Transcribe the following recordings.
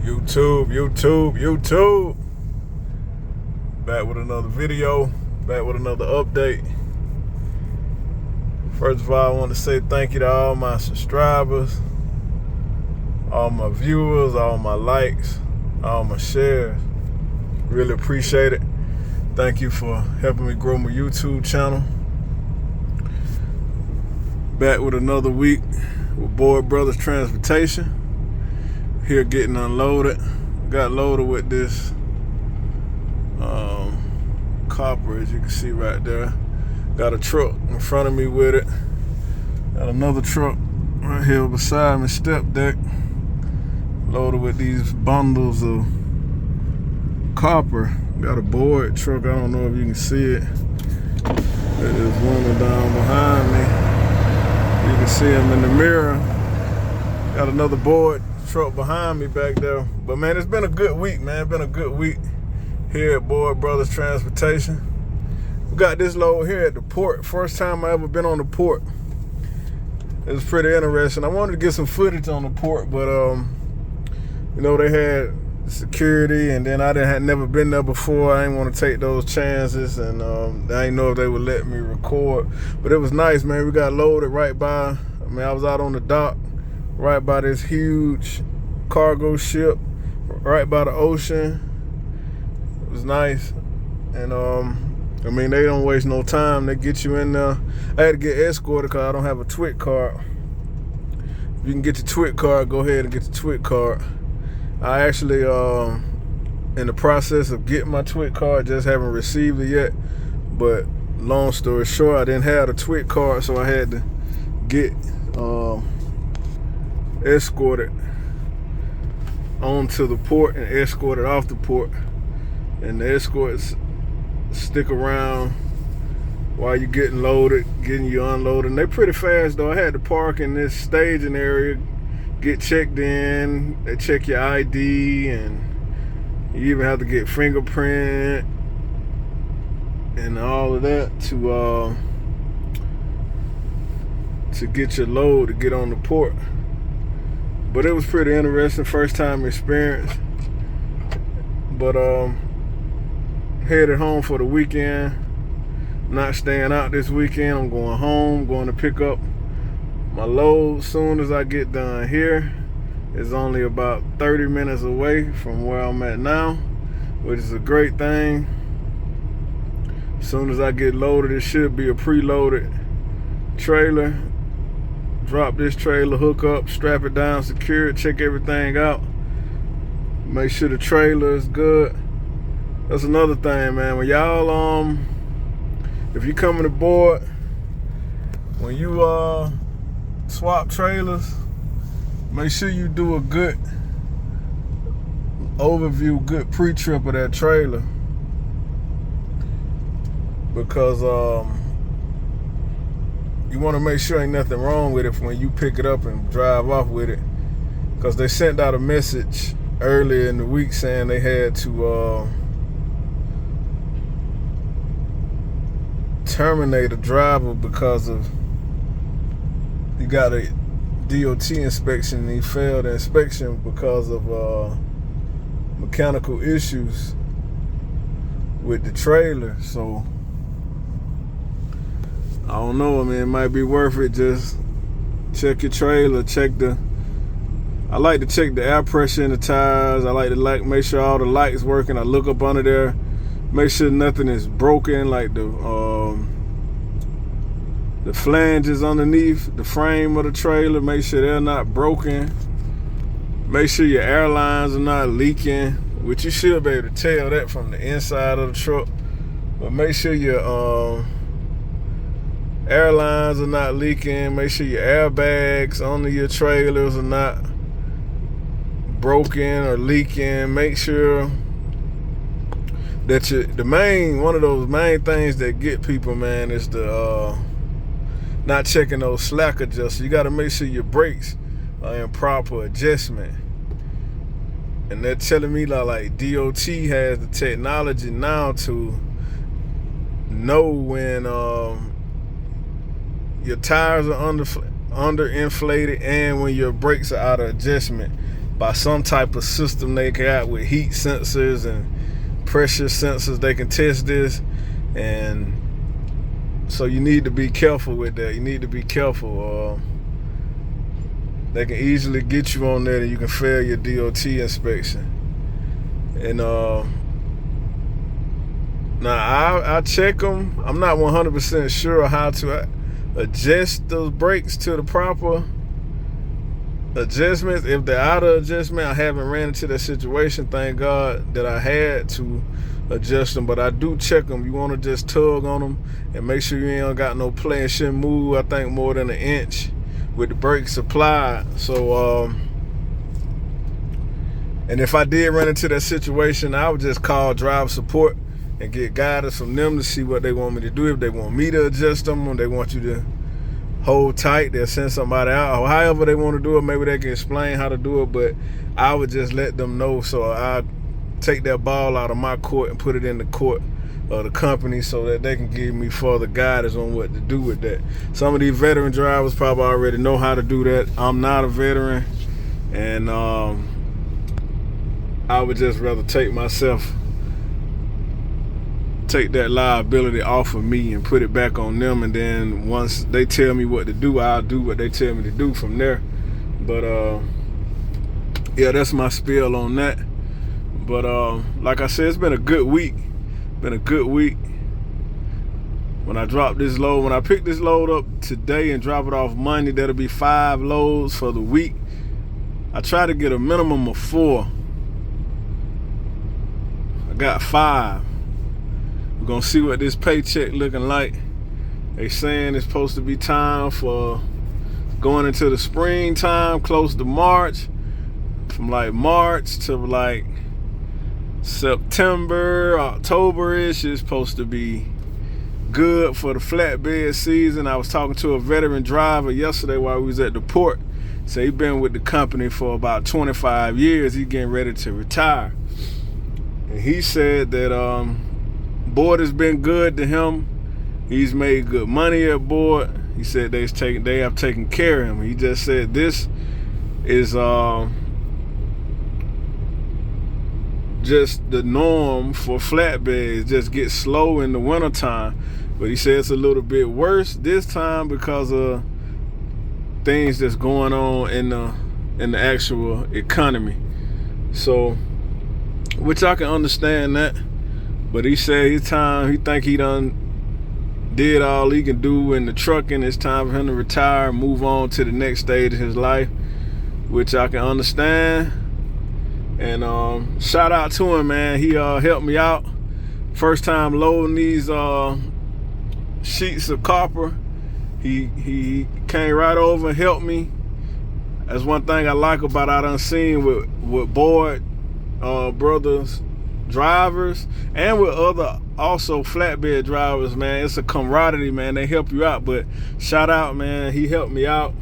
YouTube. Back with another video, back with another update. First of all, I want to say thank you to all my subscribers, all my viewers, all my likes, all my shares. Really appreciate it. Thank you for helping me grow my YouTube channel. Back with another week with Boyd Brothers Transportation. Here getting unloaded. Got loaded with this copper, as you can see right there. Got a truck in front of me with it. Got another truck right here beside me, step deck, loaded with these bundles of copper. Got a Boyd truck. I don't know if you can see it. It is running down behind me. You can see him in the mirror. Got another Boyd truck behind me back there. But man, it's been a good week, man. It's been a good week here at Boyd Brothers Transportation. We got this load here at the port. First time I ever been on the port. It was pretty interesting. I wanted to get some footage on the port, but you know, they had security, and then I had never been there before. I didn't want to take those chances, and I didn't know if they would let me record. But it was nice, man. We got loaded right by. I was out on the dock, right by this huge cargo ship, right by the ocean. It was nice. And they don't waste no time. They get you in there. I had to get escorted because I don't have a TWIC card. If you can get your TWIC card, go ahead and get your TWIC card. I actually in the process of getting my TWIC card, just haven't received it yet. But long story short, I didn't have the TWIC card, so I had to get escorted onto the port and escorted off the port. And the escorts stick around while you're getting loaded, getting you unloaded. And they're pretty fast though. I had to park in this staging area, get checked in. They check your ID, and you even have to get fingerprint and all of that to get your load to get on the port. But it was pretty interesting, first time experience. But headed home for the weekend. Not staying out this weekend. I'm going home, going to pick up my load soon as I get done here. It's only about 30 minutes away from where I'm at now, which is a great thing. As soon as I get loaded, it should be a preloaded trailer. Drop this trailer, hook up, strap it down, secure it, check everything out. Make sure the trailer is good. That's another thing, man. When y'all, if you coming aboard, when you swap trailers, make sure you do a good overview, good pre-trip of that trailer. Because you want to make sure ain't nothing wrong with it when you pick it up and drive off with it. Because they sent out a message earlier in the week saying they had to terminate a driver because of he got a DOT inspection and he failed the inspection because of mechanical issues with the trailer. So I don't know, it might be worth it. Just check your trailer, I like to check the air pressure in the tires. I like to make sure all the lights working. I look up under there, make sure nothing is broken, like the flanges underneath the frame of the trailer, make sure they're not broken. Make sure your air lines are not leaking, which you should be able to tell that from the inside of the truck. But make sure your air lines are not leaking. Make sure your airbags under your trailers are not broken or leaking. Make sure that one of those main things that get people, man, is the not checking those slack adjusters. You got to make sure your brakes are in proper adjustment. And they're telling me like DOT has the technology now to know when your tires are under inflated and when your brakes are out of adjustment. by some type of system they got with heat sensors and pressure sensors. They can test this, and so you need to be careful with that. You need to be careful. They can easily get you on there and you can fail your DOT inspection. And now I check them. I'm not 100% sure how to adjust those brakes to the proper adjustments. If they're out of adjustment, I haven't ran into that situation, thank God, that I had to adjust them. But I do check them. You want to just tug on them and make sure you ain't got no play and shouldn't move, I think, more than 1 inch with the brakes applied. So and if I did run into that situation, I would just call driver support and get guidance from them to see what they want me to do. If they want me to adjust them, or they want you to hold tight, they'll send somebody out, or however they want to do it. Maybe they can explain how to do it, but I would just let them know. So I take that ball out of my court and put it in the court of the company so that they can give me further guidance on what to do with that. Some of these veteran drivers probably already know how to do that. I'm not a veteran, and I would just rather take that liability off of me and put it back on them, and then once they tell me what to do, I'll do what they tell me to do from there. But yeah, that's my spiel on that. But like I said, it's been a good week. When I drop this load, when I pick this load up today and drop it off Monday, that'll be 5 loads for the week. I try to get a minimum of 4. I got 5. We're gonna see what this paycheck looking like. They saying it's supposed to be time for going into the springtime, close to March. From like March to like September, October-ish is supposed to be good for the flatbed season. I was talking to a veteran driver yesterday while we was at the port. So he's been with the company for about 25 years. He's getting ready to retire. And he said that board has been good to him. He's made good money at board. He said they have taken care of him. He just said this is just the norm for flatbeds. Just get slow in the wintertime. But he said it's a little bit worse this time because of things that's going on in the actual economy. So, which I can understand that. But he said his time, he think he done did all he can do in the trucking. It's time for him to retire and move on to the next stage of his life, which I can understand. And shout out to him, man. He helped me out. First time loading these sheets of copper. He came right over and helped me. That's one thing I like about I done seen with board brothers drivers and with other also flatbed drivers, man. It's a camaraderie, man. They help you out. But shout out, man. He helped me out.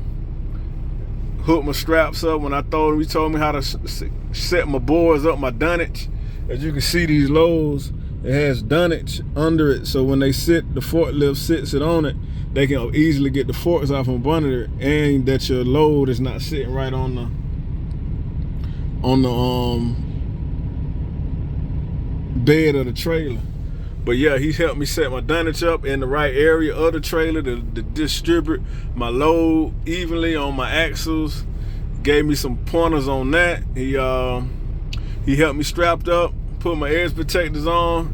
Hooked my straps up when I told him. He told me how to set my boards up, my dunnage. As you can see, these loads, it has dunnage under it. So when they sit, the forklift sits it on it, they can easily get the forks off from under it, and that your load is not sitting right on the bed of the trailer. But yeah, he helped me set my dunnage up in the right area of the trailer to distribute my load evenly on my axles. Gave me some pointers on that. He helped me strapped up, put my edge protectors on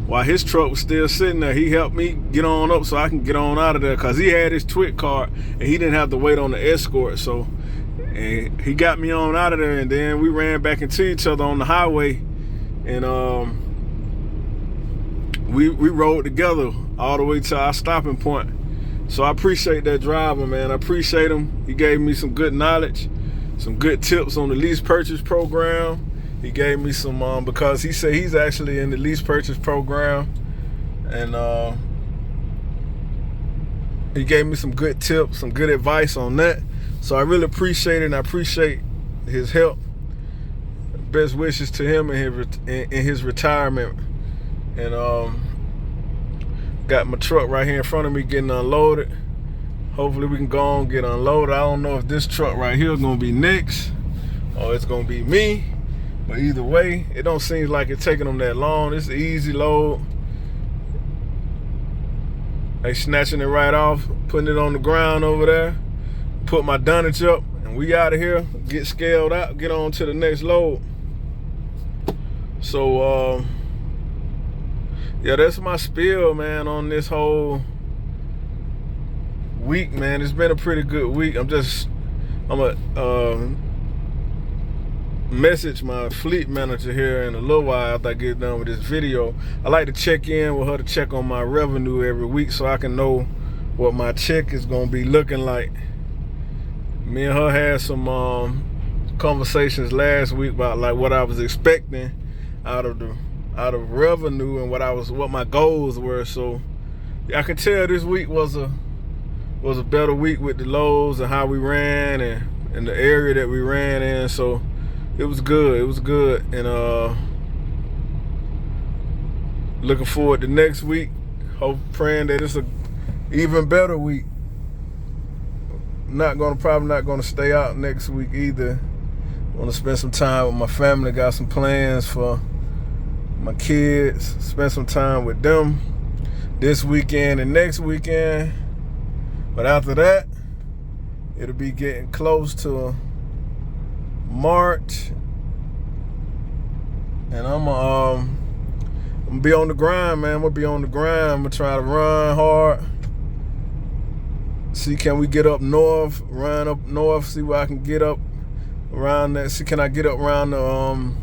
while his truck was still sitting there. He helped me get on up so I can get on out of there, because he had his twit card and he didn't have to wait on the escort. So and he got me on out of there, and then we ran back into each other on the highway, and we rode together all the way to our stopping point. So I appreciate that driver, man. I appreciate him. He gave me some good knowledge, some good tips on the lease purchase program. He gave me some, because he said he's actually in the lease purchase program, and he gave me some good tips, some good advice on that. So I really appreciate it, and I appreciate his help. Best wishes to him in his retirement. And got my truck right here in front of me getting unloaded. Hopefully we can go on and get unloaded. I don't know if this truck right here is gonna be next, or it's gonna be me. But either way, it don't seem like it's taking them that long. It's an easy load. They snatching it right off, putting it on the ground over there, put my dunnage up, and we out of here, get scaled out, get on to the next load. So, yeah, that's my spiel, man, on this whole week, man. It's been a pretty good week. I'm gonna message my fleet manager here in a little while after I get done with this video. I like to check in with her to check on my revenue every week so I can know what my check is gonna be looking like. Me and her had some conversations last week about like what I was expecting out of revenue and what my goals were. So I can tell this week was a better week with the loads and how we ran and the area that we ran in. So it was good. It was good. And looking forward to next week. Praying that it's a even better week. Probably not gonna stay out next week either. Want to spend some time with my family. Got some plans for my kids. Spend some time with them this weekend and next weekend. But after that, it'll be getting close to March, and I'm gonna be on the grind, man. I'm gonna be on the grind. I'm gonna try to run hard. See, can we get up north? Run up north. See where I can get up around that. See, can I get up around the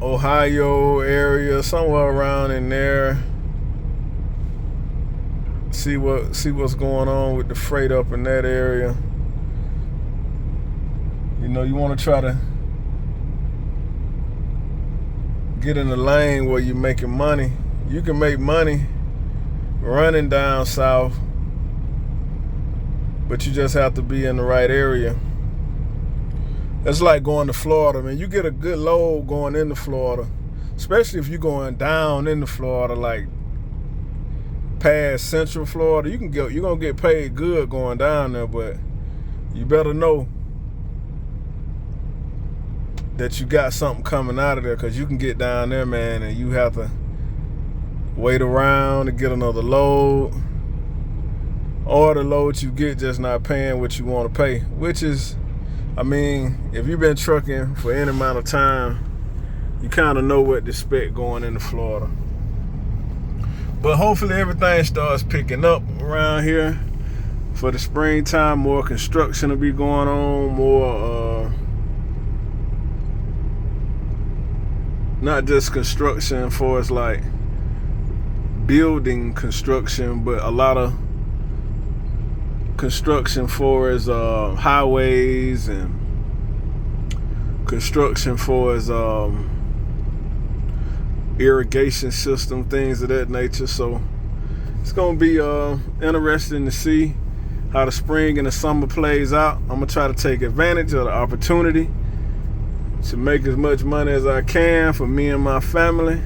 Ohio area, somewhere around in there. See what's going on with the freight up in that area. You know, you want to try to get in the lane where you're making money. You can make money running down south, but you just have to be in the right area. It's like going to Florida, man. You get a good load going into Florida, especially if you're going down into Florida, like past Central Florida. You're gonna get paid good going down there, but you better know that you got something coming out of there, because you can get down there, man, and you have to wait around to get another load, or the load you get just not paying what you want to pay, which is, I mean, if you've been trucking for any amount of time, you kind of know what to expect going into Florida. But hopefully everything starts picking up around here for the springtime. More construction will be going on, more not just construction for us like building construction, but a lot of construction for as highways, and construction for as irrigation system, things of that nature. So it's gonna be interesting to see how the spring and the summer plays out. I'm gonna try to take advantage of the opportunity to make as much money as I can for me and my family,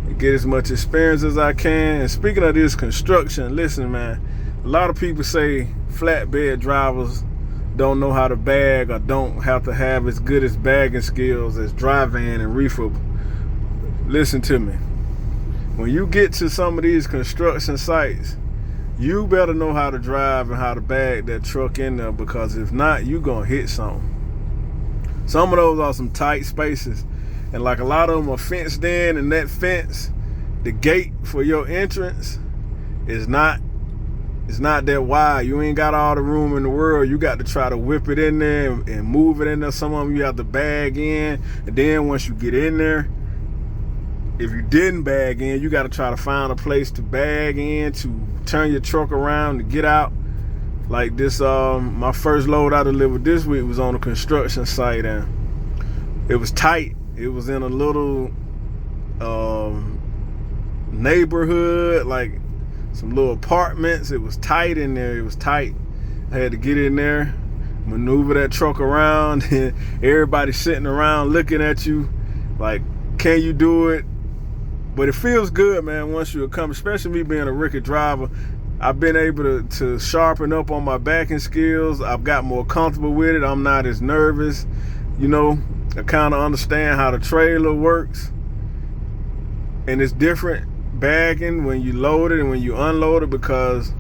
and get as much experience as I can. And speaking of this construction, listen, man, a lot of people say flatbed drivers don't know how to bag, or don't have to have as good as bagging skills as dry van and reefer. Listen to me. When you get to some of these construction sites, you better know how to drive and how to bag that truck in there, because if not, you gonna hit something. Some of those are some tight spaces, and like a lot of them are fenced in, and that fence, the gate for your entrance is not that wide. You ain't got all the room in the world. You got to try to whip it in there and move it in there. Some of them you have to bag in, and then once you get in there, if you didn't bag in, you got to try to find a place to bag in, to turn your truck around, to get out. Like this, my first load I delivered this week was on a construction site, and it was tight. It was in a little neighborhood, like some little apartments. It was tight in there. It was tight. I had to get in there, maneuver that truck around, and everybody sitting around looking at you like, can you do it? But it feels good, man, once you come, especially me being a rookie driver. I've been able to sharpen up on my backing skills. I've got more comfortable with it. I'm not as nervous. You know, I kind of understand how the trailer works. And it's different bagging when you load it and when you unload it, because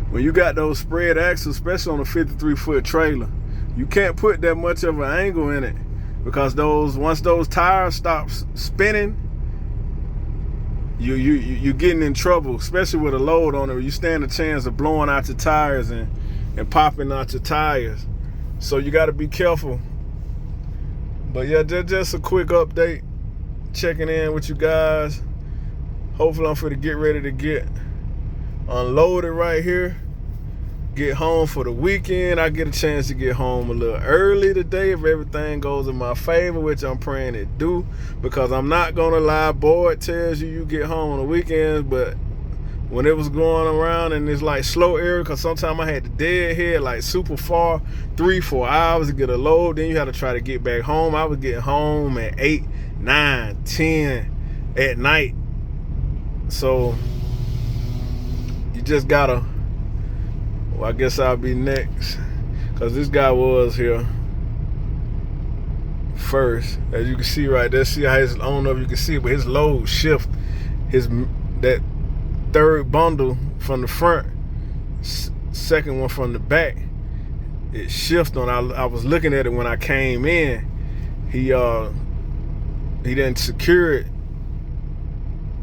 when you got those spread axles, especially on a 53-foot trailer, you can't put that much of an angle in it, because once those tires stop spinning, you're getting in trouble, especially with a load on it. You stand a chance of blowing out your tires and popping out your tires. So you got to be careful. But yeah, just a quick update, checking in with you guys. Hopefully I'm finna get ready to get unloaded right here, get home for the weekend. I get a chance to get home a little early today if everything goes in my favor, which I'm praying it do, because I'm not gonna lie, board tells you get home on the weekends, but when it was going around and it's like slow area, because sometimes I had to deadhead like super far, 3-4 hours to get a load, then you had to try to get back home. I was getting home at 8, 9, 10 at night. So you just gotta, well, I guess I'll be next, because this guy was here first. As you can see right there, see how his, I don't know if you can see it, but his load shift, that third bundle from the front, second one from the back, it shifted on. I was looking at it when I came in. He didn't secure it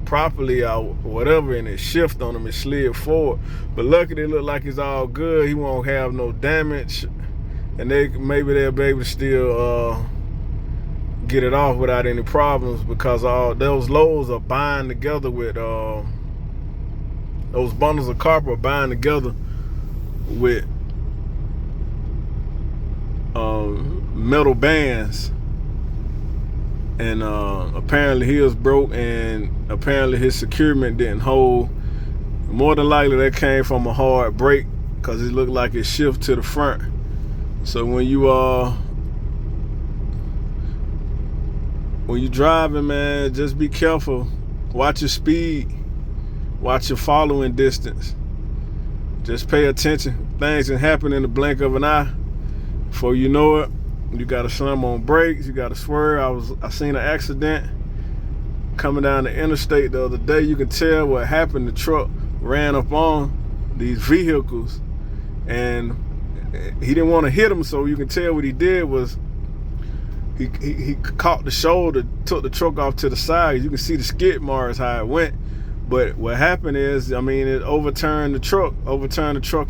properly or whatever, and it shifted on him, it slid forward. But luckily it looked like it's all good. He won't have no damage, and maybe they'll be able to still get it off without any problems, because all those loads are bind together with those bundles of copper are bind together with metal bands. And apparently his broke, and apparently his securement didn't hold. More than likely that came from a hard brake, because it looked like it shifted to the front. So when you driving, man, just be careful. Watch your speed. Watch your following distance. Just pay attention. Things can happen in the blink of an eye. Before you know it, you gotta slam on brakes, you gotta swerve. I seen an accident coming down the interstate the other day. You can tell what happened. The truck ran up on these vehicles, and he didn't want to hit them, so you can tell what he did was he caught the shoulder, took the truck off to the side. You can see the skid marks how it went. But what happened is, I mean, it overturned the truck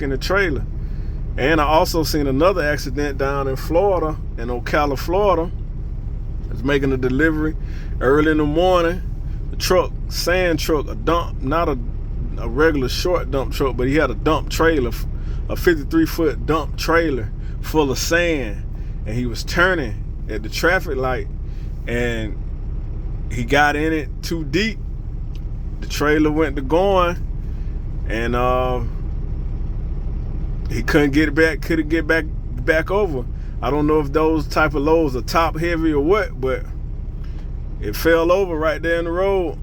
in the trailer. And I also seen another accident down in Florida, in Ocala, Florida. I was making a delivery early in the morning. The truck, sand truck, a dump, not a regular short dump truck, but he had a dump trailer, a 53-foot dump trailer full of sand. And he was turning at the traffic light, and he got in it too deep. The trailer went to going, and he couldn't get back over. I don't know if those type of loads are top heavy or what, but it fell over right there in the road.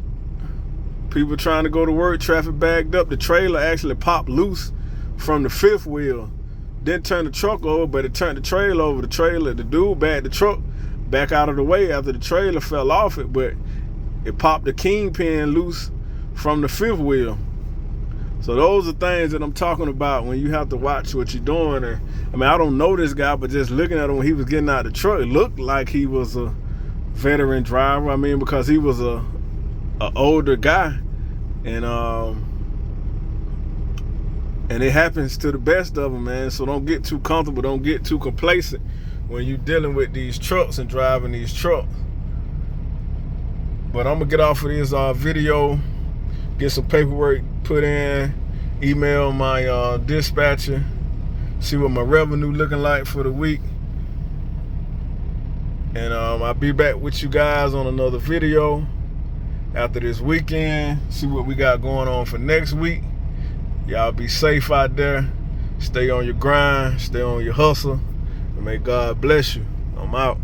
People trying to go to work, traffic backed up. The trailer actually popped loose from the fifth wheel. Didn't turn the truck over, but it turned the trailer over. The dude backed the truck back out of the way after the trailer fell off it, but it popped the kingpin loose from the fifth wheel. So those are things that I'm talking about when you have to watch what you're doing. And I mean, I don't know this guy, but just looking at him when he was getting out of the truck, it looked like he was a veteran driver. I mean, because he was a older guy, and it happens to the best of them, man. So don't get too comfortable, don't get too complacent when you're dealing with these trucks and driving these trucks. But I'm gonna get off of this video, get some paperwork put in, email my dispatcher, see what my revenue looking like for the week. And I'll be back with you guys on another video after this weekend, see what we got going on for next week. Y'all be safe out there. Stay on your grind, stay on your hustle, and may God bless you. I'm out.